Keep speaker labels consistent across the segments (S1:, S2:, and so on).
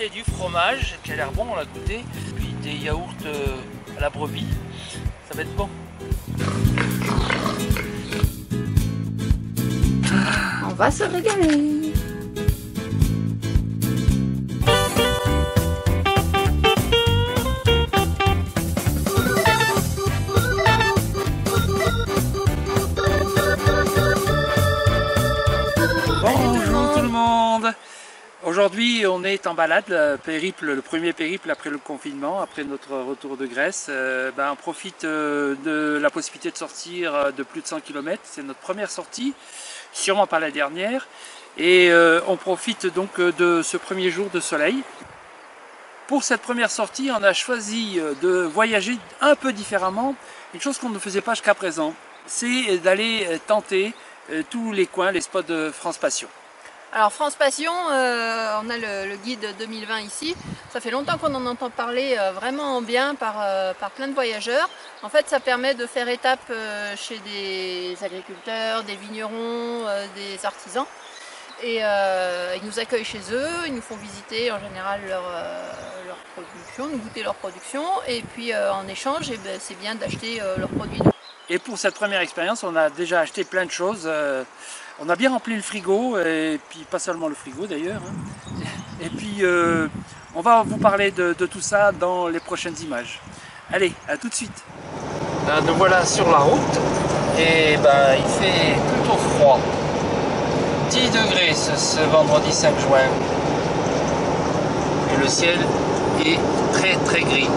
S1: tester du fromage qui a l'air bon, on l'a goûté, puis des yaourts à la brebis, ça va être bon.
S2: On va se régaler.
S1: Bonjour tout le monde. Aujourd'hui on est en balade, le premier périple après le confinement, après notre retour de Grèce. On profite de la possibilité de sortir de plus de 100 km, c'est notre première sortie, sûrement pas la dernière. Et on profite donc de ce premier jour de soleil. Pour cette première sortie, on a choisi de voyager un peu différemment, une chose qu'on ne faisait pas jusqu'à présent, c'est d'aller tenter tous les coins, les spots de France Passion.
S2: Alors France Passion, on a le guide 2020 ici. Ça fait longtemps qu'on en entend parler vraiment bien par plein de voyageurs. En fait, ça permet de faire étape chez des agriculteurs, des vignerons, des artisans. Et ils nous accueillent chez eux, ils nous font visiter en général leur production, nous goûter leur production. Et puis en échange, c'est bien d'acheter leurs produits.
S1: Et pour cette première expérience, on a déjà acheté plein de choses. On a bien rempli le frigo, et puis pas seulement le frigo d'ailleurs. Et puis on va vous parler de tout ça dans les prochaines images. Allez, à tout de suite. Là, nous voilà sur la route, et il fait plutôt froid. 10 degrés ce vendredi 5 juin. Et le ciel est très très gris.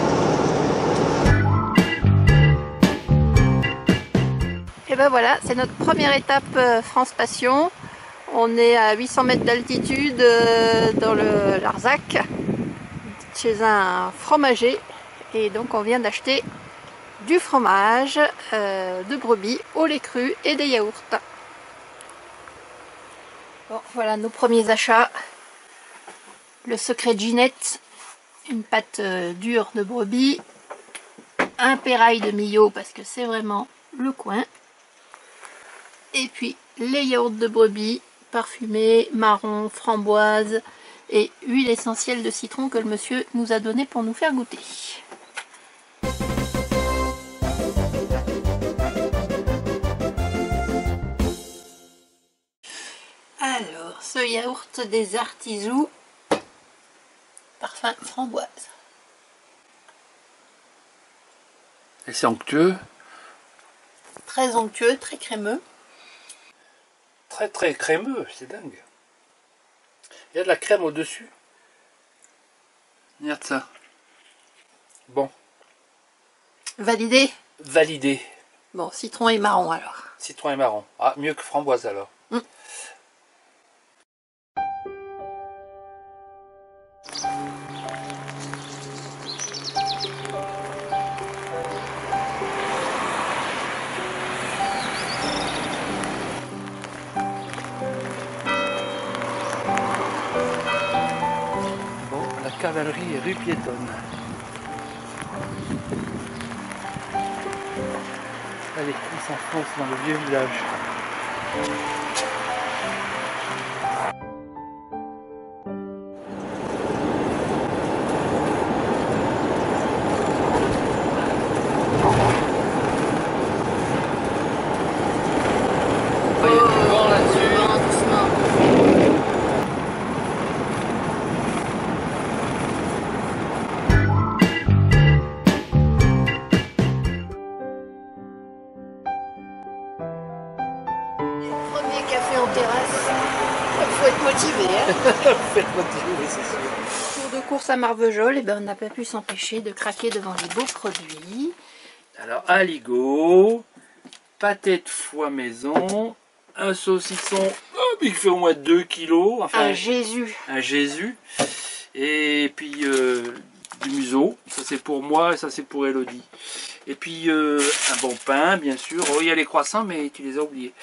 S2: Et ben voilà, c'est notre première étape France Passion. On est à 800 mètres d'altitude dans le Larzac, chez un fromager. Et donc on vient d'acheter du fromage de brebis au lait cru et des yaourts. Bon, voilà nos premiers achats. Le secret de Ginette, une pâte dure de brebis, un pérail de Millau parce que c'est vraiment le coin. Et puis les yaourts de brebis parfumés, marron, framboise et huile essentielle de citron que le monsieur nous a donné pour nous faire goûter. Alors, ce yaourt des Artisous, parfum framboise.
S1: Et c'est onctueux.
S2: Très onctueux, très crémeux.
S1: Très très crémeux, c'est dingue. Il y a de la crème au-dessus. Regarde ça. Bon.
S2: Validé.
S1: Validé.
S2: Bon, citron et marron alors.
S1: Citron et marron. Ah, mieux que framboise alors. Cavalerie et rue piétonne. Allez, on s'enfonce dans le vieux village.
S2: Faut être motivé.
S1: Faut être motivé, c'est sûr.
S2: Pour de course à Marvejols, on n'a pas pu s'empêcher de craquer devant les beaux produits.
S1: Alors, aligot, pâté de foie maison, un saucisson qui fait au moins 2 kilos. Enfin,
S2: un Jésus.
S1: Un Jésus. Et puis du museau. Ça c'est pour moi et ça c'est pour Elodie. Et puis un bon pain, bien sûr. Oh, il y a les croissants, mais tu les as oubliés.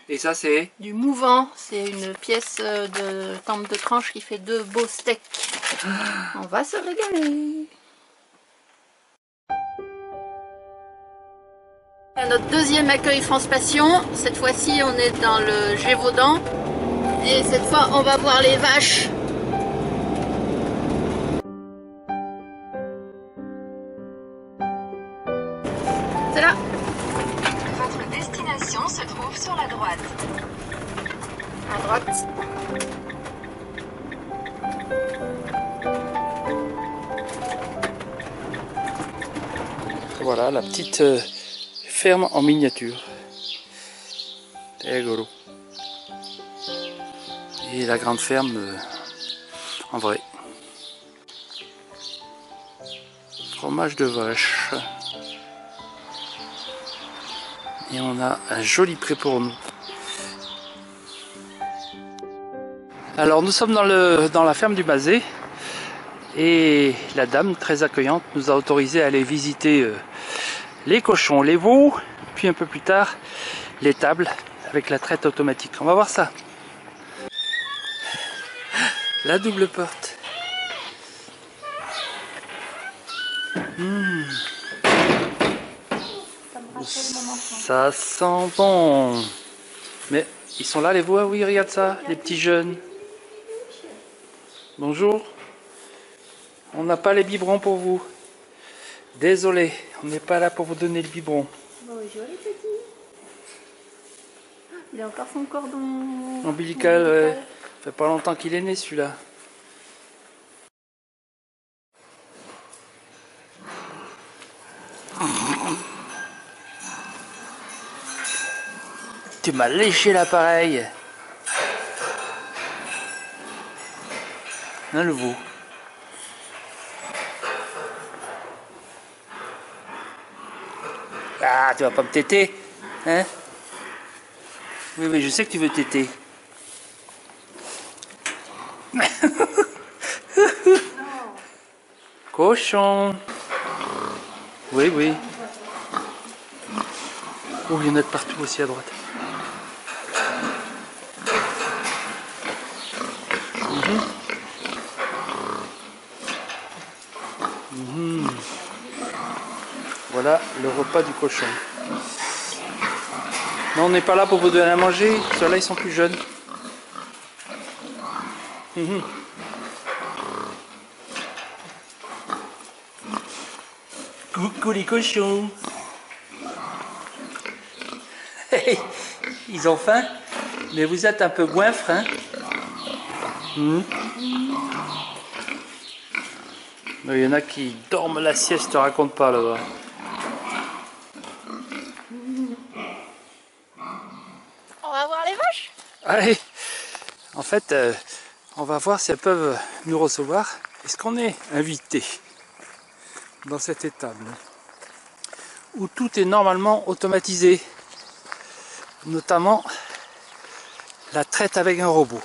S1: Et ça c'est
S2: du mouvant, c'est une pièce de tente de tranche qui fait 2 beaux steaks. On va se régaler. Notre deuxième accueil France Passion, cette fois-ci on est dans le Gévaudan et cette fois on va voir les vaches.
S1: Voilà la petite ferme en miniature. C'est rigolo. Et la grande ferme en vrai. Fromage de vache. Et on a un joli pré pour nous. Alors nous sommes dans la ferme du Mazet. Et la dame très accueillante nous a autorisé à aller visiter les cochons, les veaux, puis un peu plus tard l'étable avec la traite automatique. On va voir ça. La double porte. Ça sent bon. Mais ils sont là les veaux, oui, regarde ça, les petits jeunes. Bonjour. On n'a pas les biberons pour vous. Désolé, on n'est pas là pour vous donner le biberon.
S2: Bonjour les petits. Il a encore son cordon
S1: Ombilical, ouais. Ça fait pas longtemps qu'il est né celui-là. Tu m'as léché l'appareil. Un le veau. Ah, tu vas pas me téter, hein? Oui, oui, je sais que tu veux téter. Cochon. Oui, oui. Oh, il y en a de partout aussi à droite. Voilà le repas du cochon. Non, on n'est pas là pour vous donner à manger. Ceux-là, ils sont plus jeunes. Coucou les cochons. Ils ont faim, mais vous êtes un peu goinfres, hein? Il y en a qui dorment la sieste, je te raconte pas là-bas.
S2: On va voir les vaches.
S1: Allez, en fait, on va voir si elles peuvent nous recevoir. Est-ce qu'on est invité dans cette étable où tout est normalement automatisé, notamment la traite avec un robot.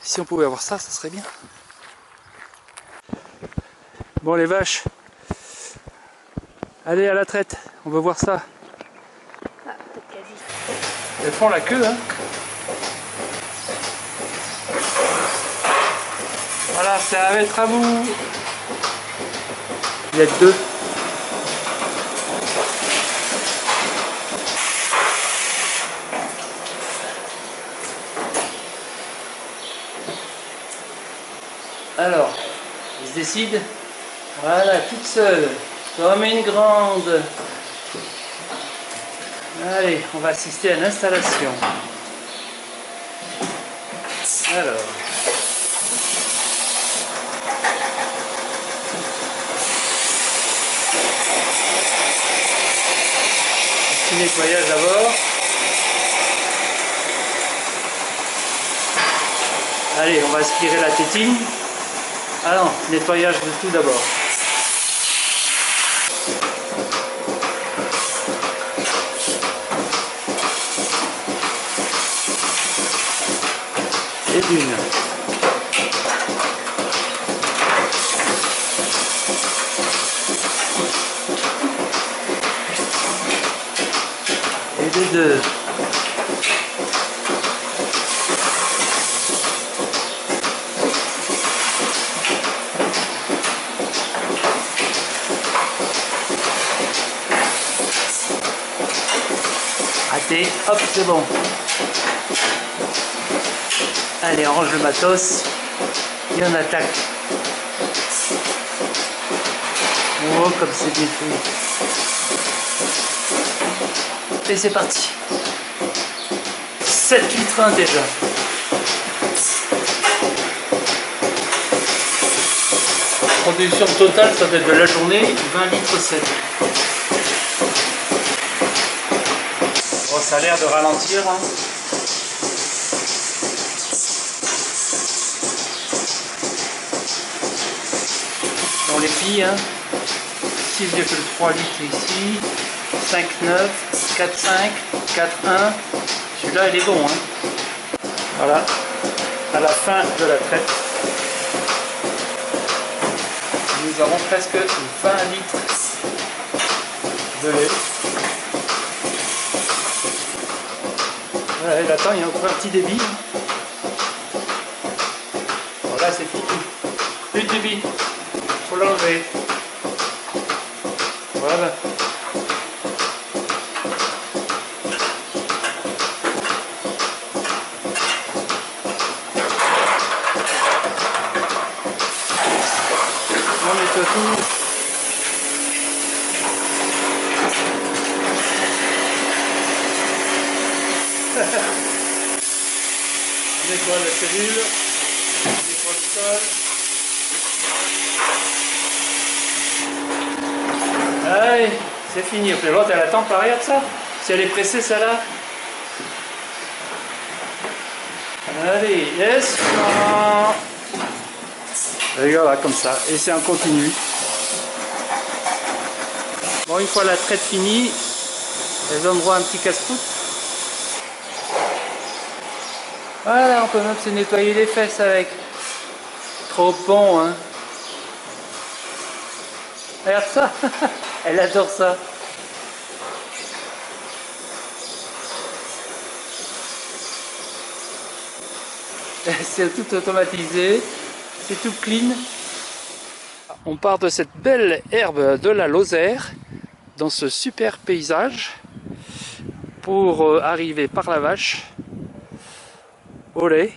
S1: Si on pouvait avoir ça, ça serait bien. Bon les vaches, allez à la traite, on veut voir ça.
S2: Ah, peut-être quasi.
S1: Elles font la queue, hein. Voilà, ça va être à vous. Il y a que deux. Alors, ils se décident. Voilà, toute seule, comme une grande. Allez, on va assister à l'installation. Alors. Petit nettoyage d'abord. Allez, on va aspirer la tétine. Ah non, nettoyage de tout d'abord. Et d'une. Et de deux. Raté, hop, c'est bon. Allez, on range le matos et on attaque. Oh, comme c'est bien fait. Et c'est parti. 7 litres 1 déjà. Production totale, ça doit être de la journée, 20 litres 7. Bon, ça a l'air de ralentir. Hein. Bon, les filles, hein, 6,3 litres ici, 5,9, 4,5, 4,1. Celui-là, il est bon. Hein. Voilà, à la fin de la traite. Nous avons presque 20 litres de lait. Ouais, attends, il y a encore un petit débit. Voilà, c'est fini. Plus de débit. Il faut l'enlever. Voilà. On nettoie tout. On nettoie la cellule, on nettoie le sol. Allez, c'est fini. L'autre elle attend par regarde ça. Si elle est pressée celle-là. Allez, yes. Regarde là comme ça. Et c'est en continu. Bon, une fois la traite finie, elles ont droit à un petit casse-croûte. Voilà, on peut même se nettoyer les fesses avec. Trop bon, hein. Regarde ça. Elle adore ça. C'est tout automatisé. C'est tout clean. On part de cette belle herbe de la Lozère dans ce super paysage pour arriver par la vache au lait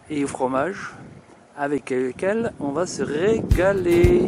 S1: et au fromage avec lequel on va se régaler.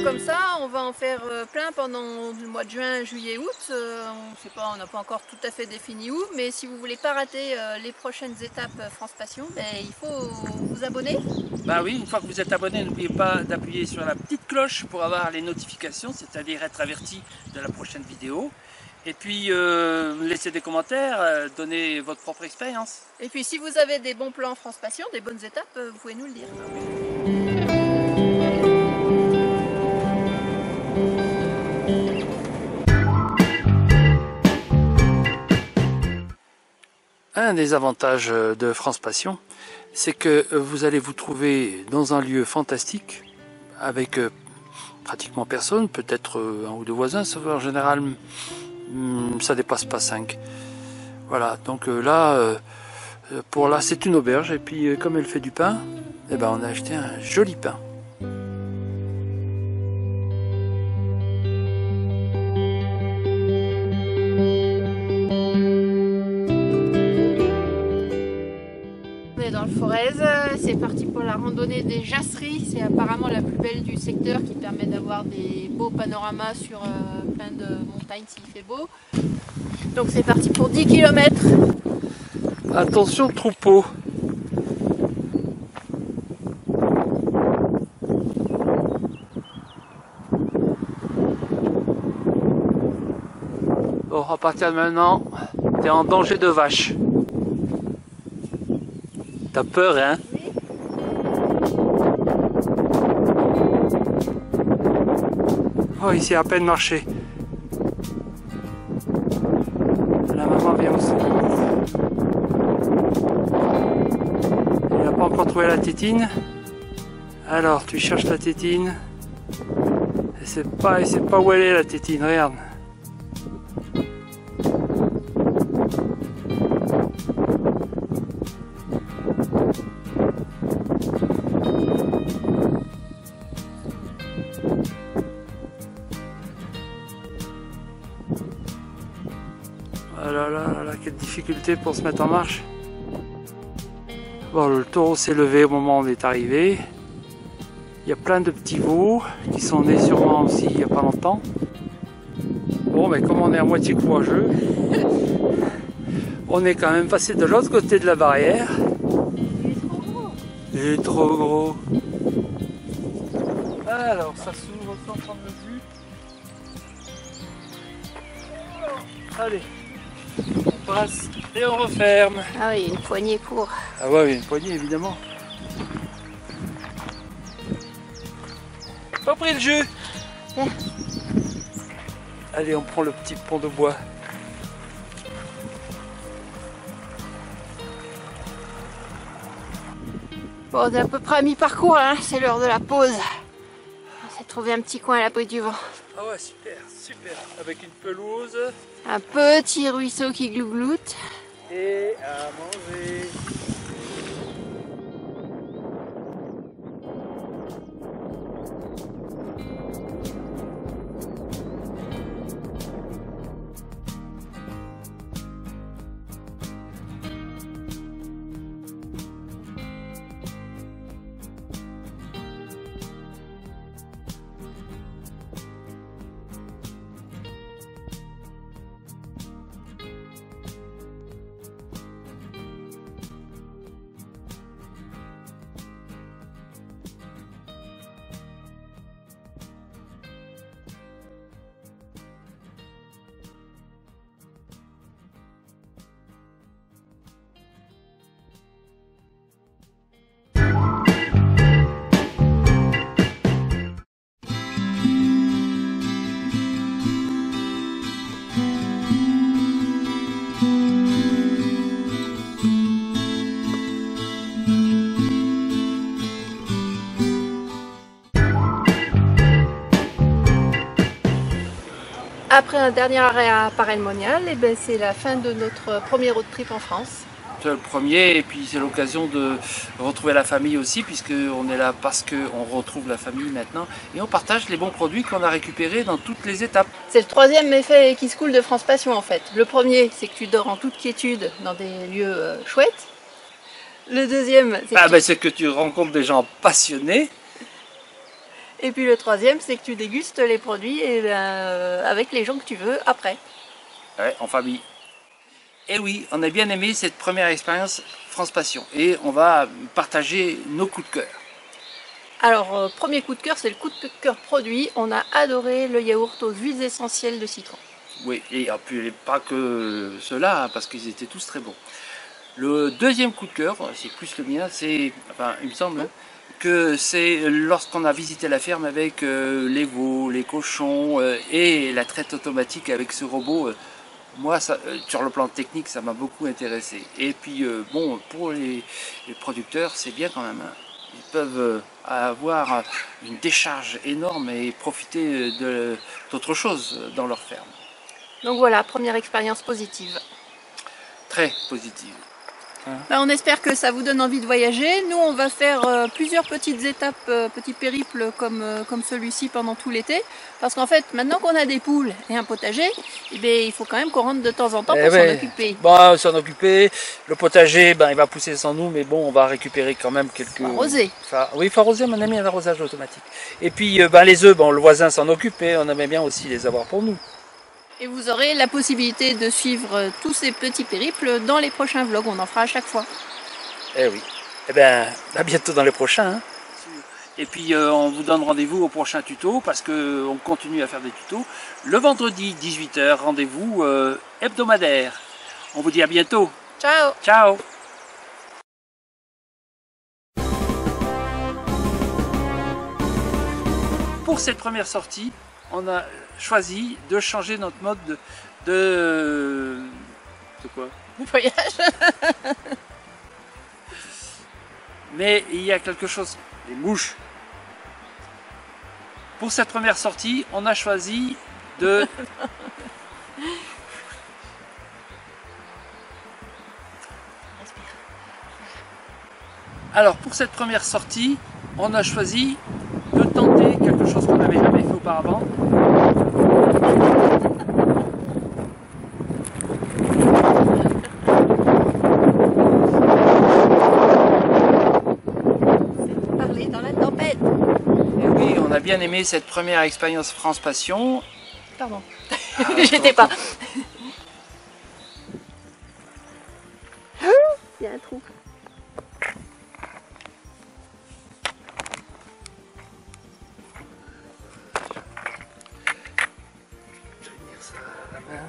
S2: Comme ça, on va en faire plein pendant le mois de juin, juillet, août. On sait pas, on n'a pas encore tout à fait défini où, mais si vous voulez pas rater les prochaines étapes France Passion, ben, il faut vous abonner.
S1: Bah oui, une fois que vous êtes abonné, n'oubliez pas d'appuyer sur la petite cloche pour avoir les notifications, c'est-à-dire être averti de la prochaine vidéo. Et puis laissez des commentaires, donnez votre propre expérience.
S2: Et puis si vous avez des bons plans France Passion, des bonnes étapes, vous pouvez nous le dire.
S1: Un des avantages de France Passion, c'est que vous allez vous trouver dans un lieu fantastique avec pratiquement personne, peut-être un ou deux voisins, sauf en général ça dépasse pas 5. Voilà, donc là, pour là c'est une auberge et puis comme elle fait du pain, eh ben, on a acheté un joli pain.
S2: Dans le Forez, c'est parti pour la randonnée des Jasseries, c'est apparemment la plus belle du secteur qui permet d'avoir des beaux panoramas sur plein de montagnes s'il fait beau. Donc c'est parti pour 10 km.
S1: Attention troupeau. Bon, à partir de maintenant, tu es en danger de vache. T'as peur, hein? Oh, il s'est à peine marché. La maman vient aussi. Il n'a pas encore trouvé la tétine. Alors, tu cherches la tétine. Il sait pas où elle est la tétine, regarde. Ah là là là, quelle difficulté pour se mettre en marche. Bon, le taureau s'est levé au moment où on est arrivé. Il y a plein de petits veaux qui sont nés sûrement aussi il n'y a pas longtemps. Bon, mais comme on est à moitié courageux, on est quand même passé de l'autre côté de la barrière. Il est trop gros. Alors, ça s'ouvre sans prendre le vue. Allez, on passe et on referme.
S2: Ah oui, une poignée pour.
S1: Ah ouais, une poignée évidemment. Pas pris le jus.
S2: Bien.
S1: Allez, on prend le petit pont de bois.
S2: Bon, on est à peu près à mi-parcours, hein, c'est l'heure de la pause. On s'est trouvé un petit coin à l'abri du vent.
S1: Ah ouais, super, super. Avec une pelouse.
S2: Un petit ruisseau qui glougloute.
S1: Et à manger.
S2: Après un dernier arrêt à Paray-le-Monial, et ben c'est la fin de notre premier road trip en France.
S1: C'est le premier et puis c'est l'occasion de retrouver la famille aussi puisqu'on est là parce qu'on retrouve la famille maintenant et on partage les bons produits qu'on a récupérés dans toutes les étapes.
S2: C'est le troisième effet qui se coule de France Passion en fait. Le premier, c'est que tu dors en toute quiétude dans des lieux chouettes. Le deuxième,
S1: c'est que tu rencontres des gens passionnés.
S2: Et puis le troisième, c'est que tu dégustes les produits avec les gens que tu veux après.
S1: Ouais, en famille. Et oui, on a bien aimé cette première expérience France Passion et on va partager nos coups de cœur.
S2: Alors, premier coup de cœur, c'est le coup de cœur produit. On a adoré le yaourt aux huiles essentielles de citron.
S1: Oui, et puis pas que ceux-là, parce qu'ils étaient tous très bons. Le deuxième coup de cœur, c'est plus le mien, c'est, enfin, il me semble, que c'est lorsqu'on a visité la ferme avec les veaux, les cochons et la traite automatique avec ce robot. Moi, ça, sur le plan technique, ça m'a beaucoup intéressé. Et puis, bon, pour les producteurs, c'est bien quand même. Hein. Ils peuvent avoir une décharge énorme et profiter d'autre chose dans leur ferme.
S2: Donc voilà, première expérience positive.
S1: Très positive.
S2: On espère que ça vous donne envie de voyager. Nous, on va faire plusieurs petites étapes, petits périples comme celui-ci pendant tout l'été. Parce qu'en fait, maintenant qu'on a des poules et un potager, eh bien, il faut quand même qu'on rentre de temps en temps pour s'en occuper.
S1: Bon, s'en occuper. Le potager, il va pousser sans nous, mais bon, on va récupérer quand même quelques...
S2: Arroser.
S1: Oui, il faut arroser, mon ami, un arrosage automatique. Et puis, les œufs, le voisin s'en occupe et on aimerait bien aussi les avoir pour nous.
S2: Et vous aurez la possibilité de suivre tous ces petits périples dans les prochains vlogs, on en fera à chaque fois.
S1: Eh oui. Eh bien, à bientôt dans les prochains. Hein. Et puis on vous donne rendez-vous au prochain tuto parce qu'on continue à faire des tutos. Le vendredi 18 h, rendez-vous hebdomadaire. On vous dit à bientôt.
S2: Ciao.
S1: Ciao. Pour cette première sortie, on a choisi de changer notre mode de quoi?
S2: Le voyage.
S1: Mais il y a quelque chose, les mouches. Pour cette première sortie, on a choisi de... Alors pour cette première sortie, on a choisi de tenter quelque chose qu'on n'avait jamais fait auparavant.
S2: Parler dans la tempête.
S1: Et oui, on a bien aimé cette première expérience France Passion.
S2: Pardon, j'étais pas. Il y a un trou.
S1: Je vais tenir ça à la main.